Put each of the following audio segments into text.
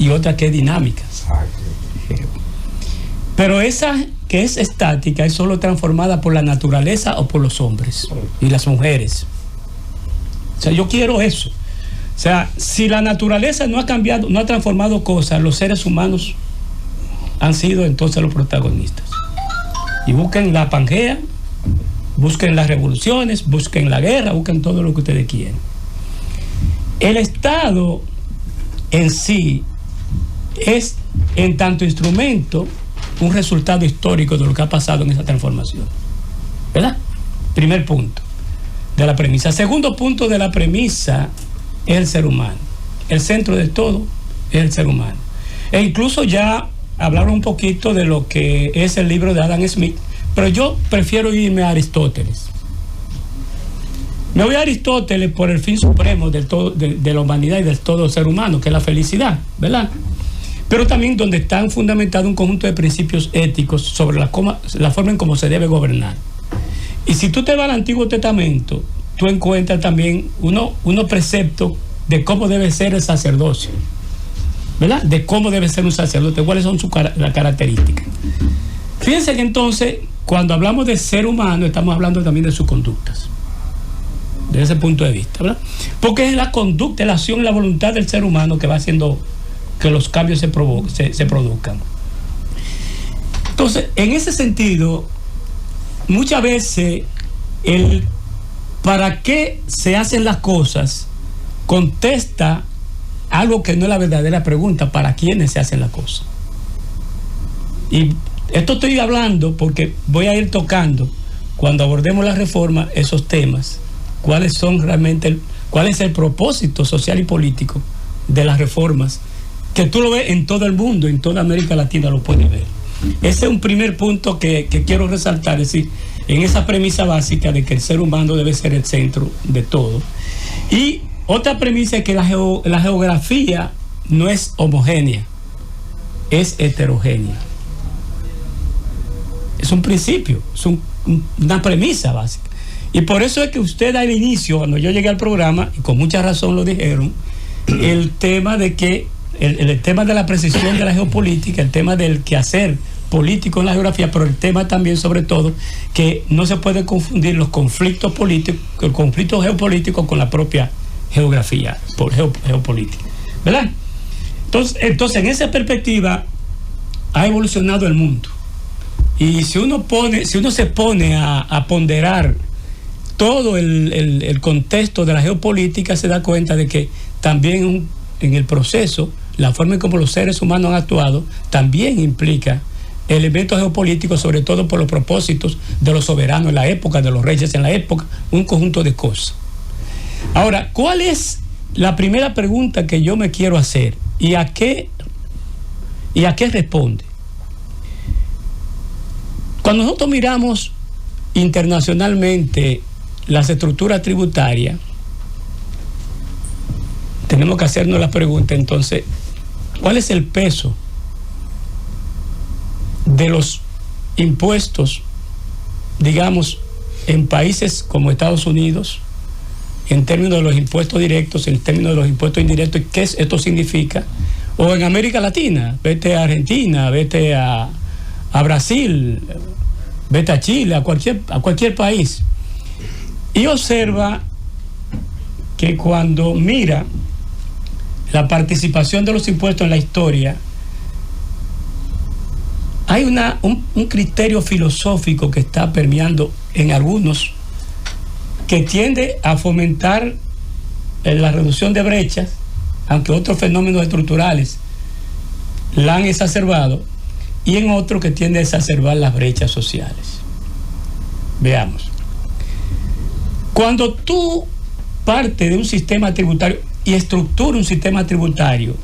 y otra que es dinámica. Pero esa que es estática es solo transformada por la naturaleza o por los hombres y las mujeres. O sea, yo quiero eso. O sea, si la naturaleza no ha cambiado, no ha transformado cosas, los seres humanos han sido entonces los protagonistas. Y busquen la Pangea, busquen las revoluciones, busquen la guerra, busquen todo lo que ustedes quieran. El Estado en sí es, en tanto instrumento, un resultado histórico de lo que ha pasado en esa transformación. ¿Verdad? Primer punto de la premisa. Segundo punto de la premisa es el ser humano. El centro de todo es el ser humano. E incluso ya hablaron un poquito de lo que es el libro de Adam Smith, pero yo prefiero irme a Aristóteles. Me voy a Aristóteles por el fin supremo del todo, de la humanidad y del todo ser humano, que es la felicidad, ¿verdad? Pero también donde están fundamentados un conjunto de principios éticos sobre la forma en cómo se debe gobernar. Y si tú te vas al Antiguo Testamento, tú encuentras también unos preceptos de cómo debe ser el sacerdocio, ¿verdad? De cómo debe ser un sacerdote, cuáles son las características. Fíjense que entonces, cuando hablamos de ser humano, estamos hablando también de sus conductas, desde ese punto de vista, ¿verdad? Porque es la conducta, la acción y la voluntad del ser humano que va haciendo que los cambios se produzcan. Entonces, en ese sentido, muchas veces el para qué se hacen las cosas contesta algo que no es la verdadera pregunta: ¿para quiénes se hacen las cosas? Y esto estoy hablando porque voy a ir tocando, cuando abordemos la reforma, esos temas, cuál es el propósito social y político de las reformas, que tú lo ves en todo el mundo, en toda América Latina lo puedes ver. Ese es un primer punto que quiero resaltar, es decir, en esa premisa básica de que el ser humano debe ser el centro de todo. Y otra premisa es que la geografía no es homogénea, es heterogénea. Es un principio, es una premisa básica. Y por eso es que usted al inicio, cuando yo llegué al programa, y con mucha razón lo dijeron, el tema de que el tema de la precisión de la geopolítica, el tema del quehacer político en la geografía, pero el tema también, sobre todo, que no se puede confundir los conflictos políticos, el conflicto geopolítico con la propia geografía geopolítica, ¿verdad? Entonces, en esa perspectiva ha evolucionado el mundo. Y si uno se pone a ponderar todo el contexto de la geopolítica, se da cuenta de que también en el proceso, la forma en cómo los seres humanos han actuado también implica elementos geopolíticos, sobre todo por los propósitos de los soberanos en la época, de los reyes en la época, un conjunto de cosas. Ahora, ¿cuál es la primera pregunta que yo me quiero hacer? ¿Y a qué responde? Cuando nosotros miramos internacionalmente las estructuras tributarias, tenemos que hacernos la pregunta entonces, ¿cuál es el peso de los impuestos, digamos, en países como Estados Unidos, en términos de los impuestos directos, en términos de los impuestos indirectos, qué esto significa? O en América Latina, vete a Argentina, vete a Brasil, vete a Chile, a cualquier país, y observa que cuando mira la participación de los impuestos en la historia, hay un criterio filosófico que está permeando en algunos, que tiende a fomentar la reducción de brechas, aunque otros fenómenos estructurales la han exacerbado, y en otros que tiende a exacerbar las brechas sociales. Veamos. Cuando tú partes de un sistema tributario y estructura un sistema tributario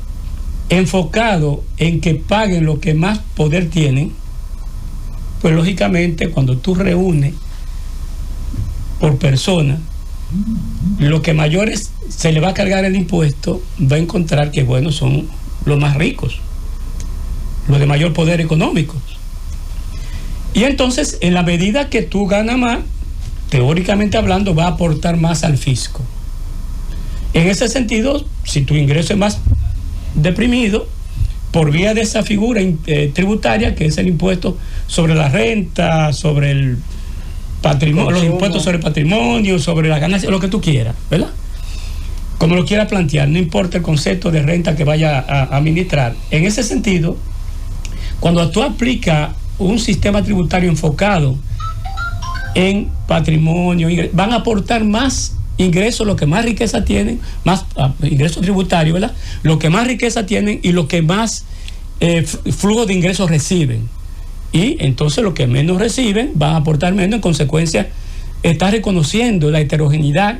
enfocado en que paguen los que más poder tienen, pues lógicamente cuando tú reúnes por persona lo que mayores se le va a cargar el impuesto, va a encontrar que, bueno, son los más ricos, los de mayor poder económico. Y entonces, en la medida que tú ganas más, teóricamente hablando, va a aportar más al fisco. En ese sentido, si tu ingreso es más deprimido, por vía de esa figura tributaria, que es el impuesto sobre la renta, sobre el patrimonio, los impuestos sobre el patrimonio, sobre las ganancias, lo que tú quieras, ¿verdad? Como lo quieras plantear, no importa el concepto de renta que vaya a administrar. En ese sentido, cuando tú aplicas un sistema tributario enfocado en patrimonio, van a aportar más ingresos, los que más riqueza tienen, más ingresos tributarios, ¿verdad? Los que más riqueza tienen y los que más flujo de ingresos reciben. Y entonces los que menos reciben van a aportar menos. En consecuencia, está reconociendo la heterogeneidad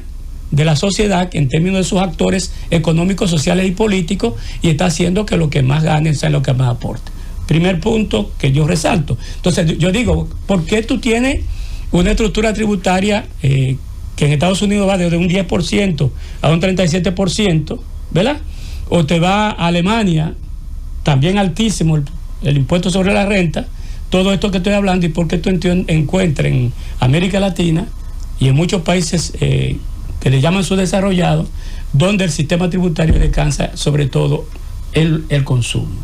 de la sociedad en términos de sus actores económicos, sociales y políticos, y está haciendo que los que más ganen sean los que más aporten. Primer punto que yo resalto. Entonces yo digo, ¿por qué tú tienes una estructura tributaria que en Estados Unidos va desde un 10% a un 37%, ¿verdad? O te va a Alemania, también altísimo el impuesto sobre la renta, todo esto que estoy hablando, y por qué tú encuentras en América Latina y en muchos países que le llaman subdesarrollados, donde el sistema tributario descansa sobre todo el consumo.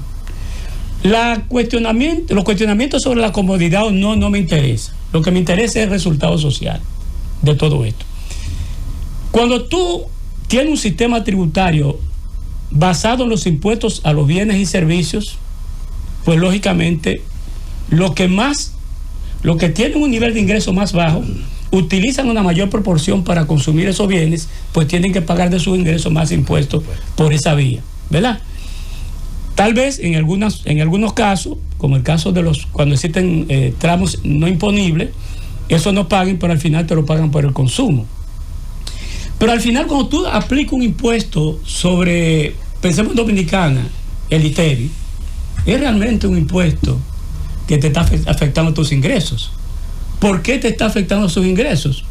Los cuestionamientos sobre la comodidad o no me interesa. Lo que me interesa es el resultado social de todo esto. Cuando tú tienes un sistema tributario basado en los impuestos a los bienes y servicios, pues lógicamente los que tienen un nivel de ingreso más bajo utilizan una mayor proporción para consumir esos bienes, pues tienen que pagar de sus ingresos más impuestos por esa vía, ¿verdad? Tal vez en algunos casos, como el caso de cuando existen tramos no imponibles, eso no paguen, pero al final te lo pagan por el consumo. Pero al final, cuando tú aplicas un impuesto sobre, pensemos en Dominicana, el ITEVI, es realmente un impuesto que te está afectando tus ingresos. ¿Por qué te está afectando sus ingresos?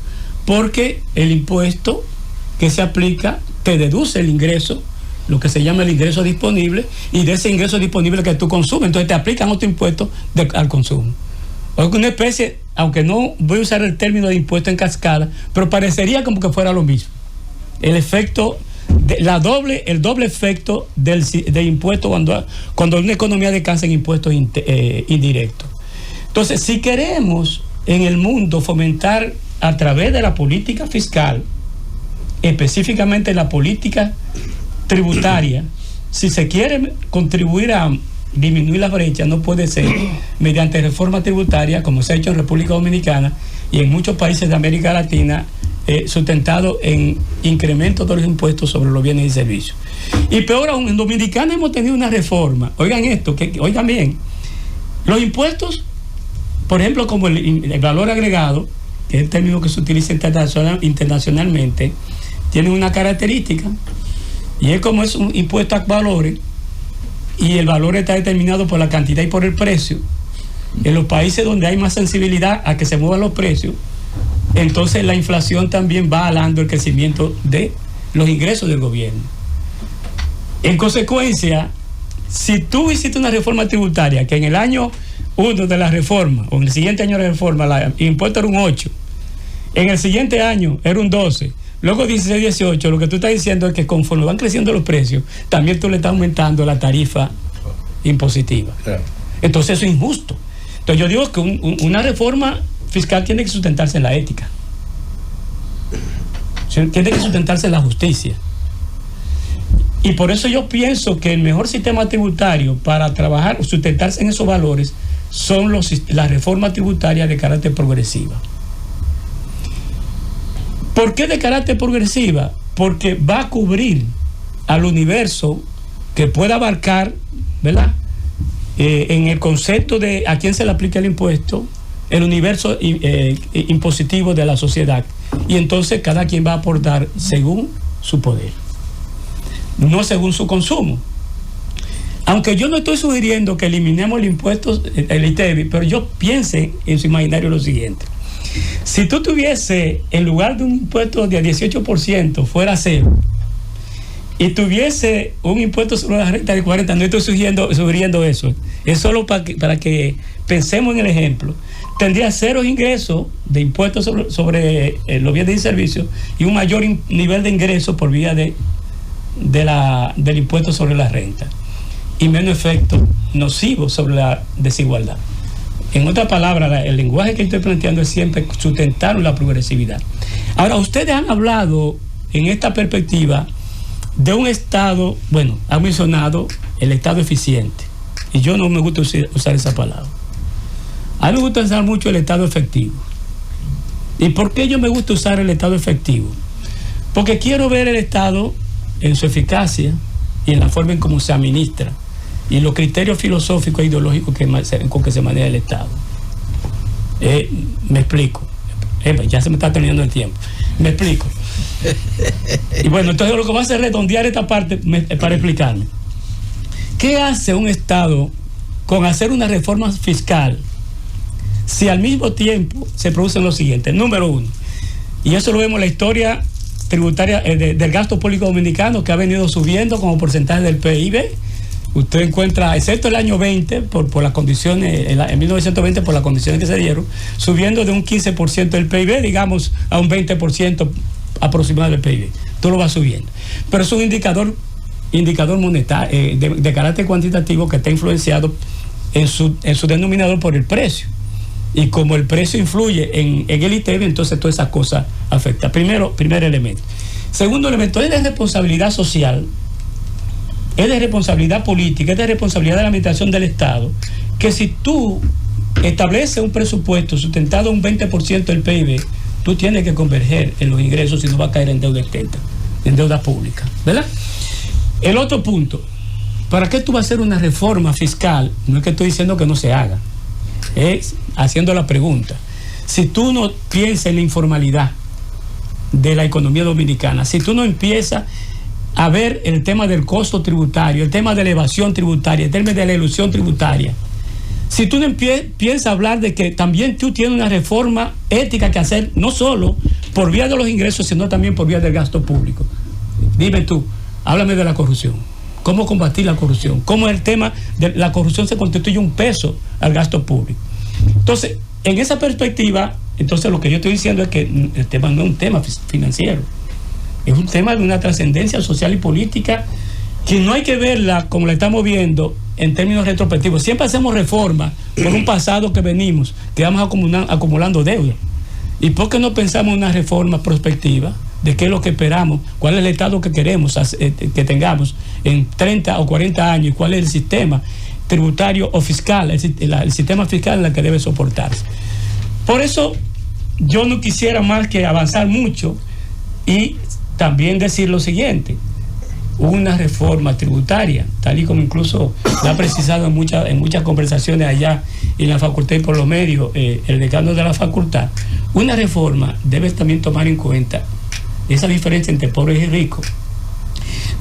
Porque el impuesto que se aplica te deduce el ingreso, lo que se llama el ingreso disponible, y de ese ingreso disponible que tú consumes, entonces te aplican otro impuesto al consumo. O una especie, aunque no voy a usar el término de impuesto en cascada, pero parecería como que fuera lo mismo. El efecto, el doble efecto del impuesto cuando una economía descansa en impuestos indirectos. Entonces, si queremos en el mundo fomentar a través de la política fiscal, específicamente la política tributaria, si se quiere contribuir a disminuir la brecha, no puede ser mediante reforma tributaria, como se ha hecho en República Dominicana y en muchos países de América Latina, sustentado en incrementos de los impuestos sobre los bienes y servicios. Y peor aún, en Dominicana hemos tenido una reforma. Oigan esto, oigan bien, los impuestos, por ejemplo, como el valor agregado, que es el término que se utiliza internacionalmente, tiene una característica, y es como es un impuesto a valores, y el valor está determinado por la cantidad y por el precio. En los países donde hay más sensibilidad a que se muevan los precios, entonces la inflación también va alando el crecimiento de los ingresos del gobierno. En consecuencia, si tú hiciste una reforma tributaria que en el año 1 de la reforma, o en el siguiente año de la reforma, el impuesto era un 8, en el siguiente año era un 12, luego 16, 18, lo que tú estás diciendo es que conforme van creciendo los precios, también tú le estás aumentando la tarifa impositiva. Claro. Entonces eso es injusto. Entonces yo digo que una reforma fiscal tiene que sustentarse en la ética, tiene que sustentarse en la justicia. Y por eso yo pienso que el mejor sistema tributario para trabajar o sustentarse en esos valores son las reformas tributarias de carácter progresiva. ¿Por qué de carácter progresiva? Porque va a cubrir al universo que pueda abarcar, ¿verdad? En el concepto de a quién se le aplica el impuesto, el universo impositivo de la sociedad. Y entonces cada quien va a aportar según su poder, no según su consumo. Aunque yo no estoy sugiriendo que eliminemos el impuesto, el ITEVI, pero yo piense en su imaginario lo siguiente. Si tú tuviese, en lugar de un impuesto de 18%, fuera 0, y tuviese un impuesto sobre la renta de 40%, no estoy sugiriendo eso, es solo para que pensemos en el ejemplo, tendría 0 ingresos de impuestos sobre los bienes y servicios y un mayor nivel de ingresos por vía del impuesto sobre la renta. y menos efectos nocivos sobre la desigualdad. En otras palabras, el lenguaje que estoy planteando es siempre sustentar la progresividad. Ahora, ustedes han hablado en esta perspectiva de un Estado, bueno, han mencionado el Estado eficiente, y yo no me gusta usar esa palabra. A mí me gusta usar mucho el Estado efectivo. ¿Y por qué yo me gusta usar el Estado efectivo? Porque quiero ver el Estado en su eficacia y en la forma en cómo se administra y los criterios filosóficos e ideológicos con que se maneja el Estado. Me explico. Ya se me está terminando el tiempo. Me explico. Y bueno, entonces lo que voy a hacer es redondear esta parte para explicarme. ¿Qué hace un Estado con hacer una reforma fiscal si al mismo tiempo se producen lo siguiente? Número uno, y eso lo vemos en la historia tributaria del gasto público dominicano, que ha venido subiendo como porcentaje del PIB. Usted encuentra, excepto el año 20, por las condiciones, en 1920, por las condiciones que se dieron, subiendo de un 15% del PIB, digamos, a un 20% aproximado del PIB. Todo lo va subiendo. Pero es un indicador monetario, de carácter cuantitativo, que está influenciado en su denominador por el precio. Y como el precio influye en el ITEV, entonces todas esas cosas afectan. Primer elemento. Segundo elemento, es de responsabilidad social, es de responsabilidad política, es de responsabilidad de la administración del Estado, que si tú estableces un presupuesto sustentado un 20% del PIB, tú tienes que converger en los ingresos y no va a caer en deuda externa, en deuda pública, ¿verdad? El otro punto, ¿para qué tú vas a hacer una reforma fiscal? No es que estoy diciendo que no se haga, es haciendo la pregunta. Si tú no piensas en la informalidad de la economía dominicana, si tú no empiezas a ver el tema del costo tributario, el tema de la evasión tributaria, el tema de la ilusión tributaria, si tú no piensas hablar de que también tú tienes una reforma ética que hacer, no solo por vía de los ingresos, sino también por vía del gasto público. Dime tú, háblame de la corrupción. ¿Cómo combatir la corrupción? ¿Cómo el tema de la corrupción se constituye un peso al gasto público? Entonces, en esa perspectiva, entonces lo que yo estoy diciendo es que el tema no es un tema financiero, es un tema de una trascendencia social y política que no hay que verla como la estamos viendo en términos retrospectivos. Siempre hacemos reformas por un pasado que venimos, que vamos acumulando deuda. ¿Y por qué no pensamos en una reforma prospectiva de qué es lo que esperamos, cuál es el Estado que queremos que tengamos en 30 o 40 años y cuál es el sistema tributario o fiscal, el sistema fiscal en el que debe soportarse? Por eso yo no quisiera más que avanzar mucho y también decir lo siguiente: una reforma tributaria, tal y como incluso la ha precisado en muchas conversaciones allá en la facultad y por los medios el decano de la facultad. Una reforma debe también tomar en cuenta esa diferencia entre pobres y ricos.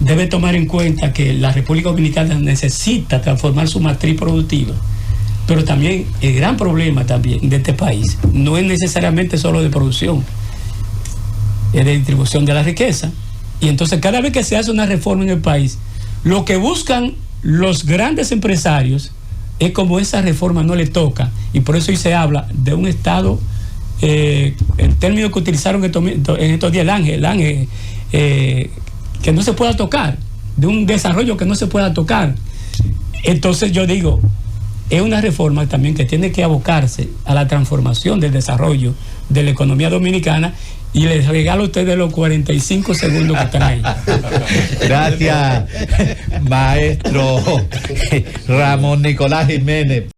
Debe tomar en cuenta que la República Dominicana necesita transformar su matriz productiva, pero también el gran problema también de este país no es necesariamente solo de producción, es de distribución de la riqueza. Y entonces cada vez que se hace una reforma en el país, lo que buscan los grandes empresarios es como esa reforma no le toca, y por eso hoy se habla de un Estado, el término que utilizaron en estos días, el ángel, que no se pueda tocar, de un desarrollo que no se pueda tocar. Entonces yo digo, es una reforma también que tiene que abocarse a la transformación del desarrollo de la economía dominicana. Y les regalo a ustedes los 45 segundos que están ahí. Gracias, maestro Ramón Nicolás Jiménez.